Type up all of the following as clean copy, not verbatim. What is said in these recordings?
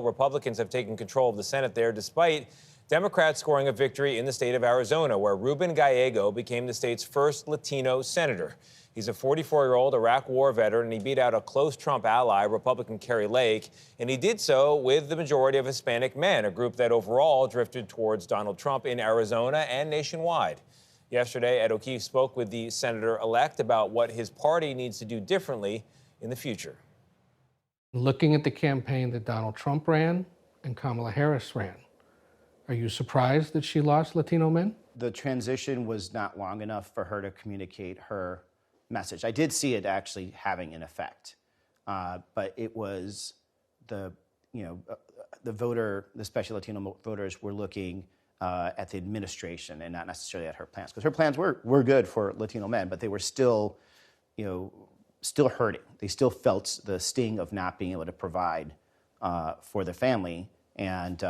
Republicans have taken control of the Senate there, despite Democrats scoring a victory in the state of Arizona, where Ruben Gallego became the state's first Latino senator. He's a 44-year-old Iraq War veteran, and he beat out a close Trump ally, Republican Kari Lake, and he did so with the majority of Hispanic men, a group that overall drifted towards Donald Trump in Arizona and nationwide. Yesterday, Ed O'Keefe spoke with the senator-elect about what his party needs to do differently in the future. Looking at the campaign that Donald Trump ran and Kamala Harris ran, are you surprised that she lost Latino men? The transition was not long enough for her to communicate her message. I did see it actually having an effect, but it was the especially Latino voters were looking at the administration and not necessarily at her plans, because her plans were good for Latino men, but they were still, still hurting. They still felt the sting of not being able to provide for their family. And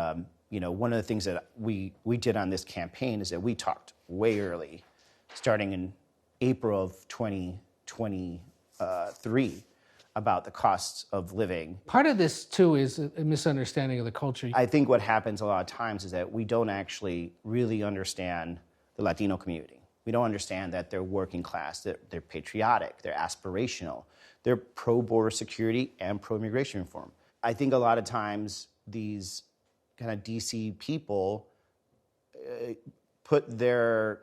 one of the things that we did on this campaign is that we talked way early, starting in April of 2023, about the costs of living. Part of this, too, is a misunderstanding of the culture. I think what happens a lot of times is that we don't actually really understand the Latino community. We don't understand that they're working class, they're patriotic, they're aspirational, they're pro-border security and pro-immigration reform. I think a lot of times these kind of DC people put their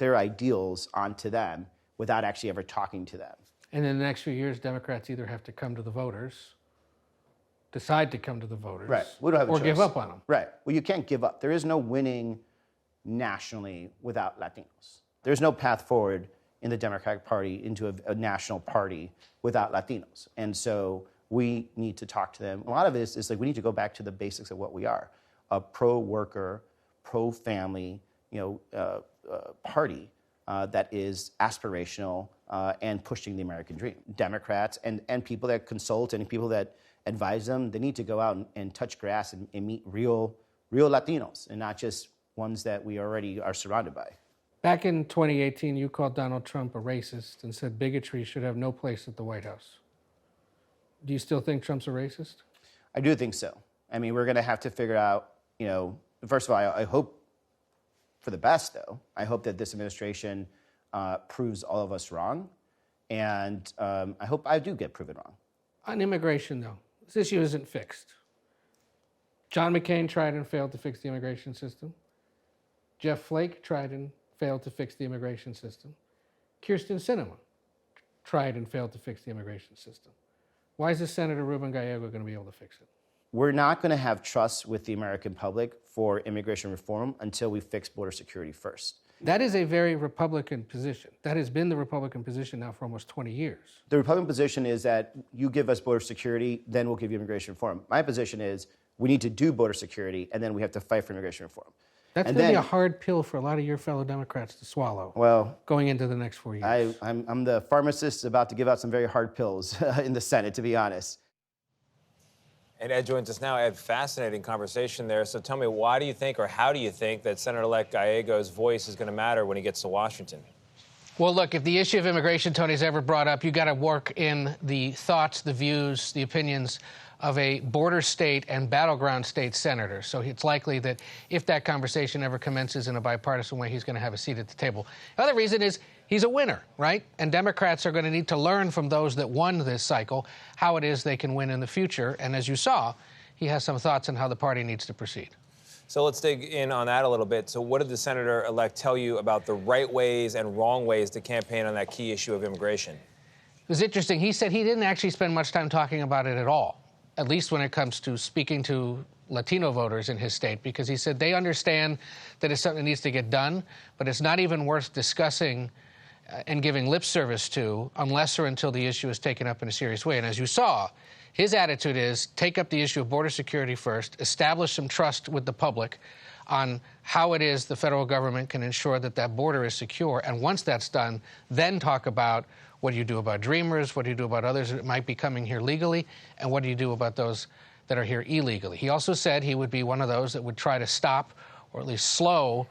ideals onto them without actually ever talking to them. And in the next few years, Democrats either have to come to the voters, decide to come to the voters, right. We don't have a or choice. give up on them. Right. Well, you can't give up. There is no winning nationally without Latinos. There's no path forward in the Democratic Party into a national party without Latinos. And so we need to talk to them. A lot of it is like we need to go back to the basics of what we are: a pro-worker, pro-family, party that is aspirational and pushing the American dream. Democrats and people that consult and people that advise them, they need to go out and touch grass and meet real Latinos, and not just ones that we already are surrounded by. Back in 2018, you called Donald Trump a racist and said bigotry should have no place at the White House. Do you still think Trump's a racist? I do think so. I mean, we're going to have to figure out, first of all, I hope for the best, though. I hope that this administration proves all of us wrong. And I hope I do get proven wrong. On immigration, though, this issue isn't fixed. John McCain tried and failed to fix the immigration system. Jeff Flake tried and failed to fix the immigration system. Kyrsten Sinema tried and failed to fix the immigration system. Why is Senator Ruben Gallego going to be able to fix it? We're not going to have trust with the American public for immigration reform until we fix border security first. That is a very Republican position. That has been the Republican position now for almost 20 years. The Republican position is that you give us border security, then we'll give you immigration reform. My position is we need to do border security, and then we have to fight for immigration reform. That's going to be a hard pill for a lot of your fellow Democrats to swallow. Well, going into the next 4 years. I'm the pharmacist about to give out some very hard pills in the Senate, to be honest. And Ed joins us now. Ed, fascinating conversation there. So tell me, why do you think, or how do you think, that Senator-elect Gallego's voice is going to matter when he gets to Washington? Well, look, if the issue of immigration, Tony's ever brought up, you got to work in the thoughts, the views, the opinions of a border state and battleground state senator. So it's likely that if that conversation ever commences in a bipartisan way, he's going to have a seat at the table. The other reason is he's a winner, right? And Democrats are going to need to learn from those that won this cycle how it is they can win in the future. And as you saw, he has some thoughts on how the party needs to proceed. So let's dig in on that a little bit. So what did the senator-elect tell you about the right ways and wrong ways to campaign on that key issue of immigration? It was interesting. He said he didn't actually spend much time talking about it at all, at least when it comes to speaking to Latino voters in his state, because he said they understand that it's something that needs to get done, but it's not even worth discussing and giving lip service to unless or until the issue is taken up in a serious way. And as you saw, his attitude is take up the issue of border security first, establish some trust with the public on how it is the federal government can ensure that that border is secure. And once that's done, then talk about what do you do about dreamers, what do you do about others that might be coming here legally, and what do you do about those that are here illegally. He also said he would be one of those that would try to stop or at least slow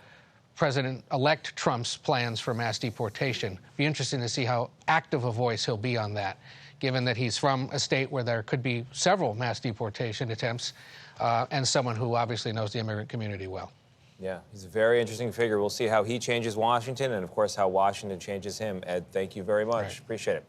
President-elect Trump's plans for mass deportation. Be interesting to see how active a voice he'll be on that, given that he's from a state where there could be several mass deportation attempts, and someone who obviously knows the immigrant community well. Yeah, he's a very interesting figure. We'll see how he changes Washington and, of course, how Washington changes him. Ed, thank you very much. Right. Appreciate it.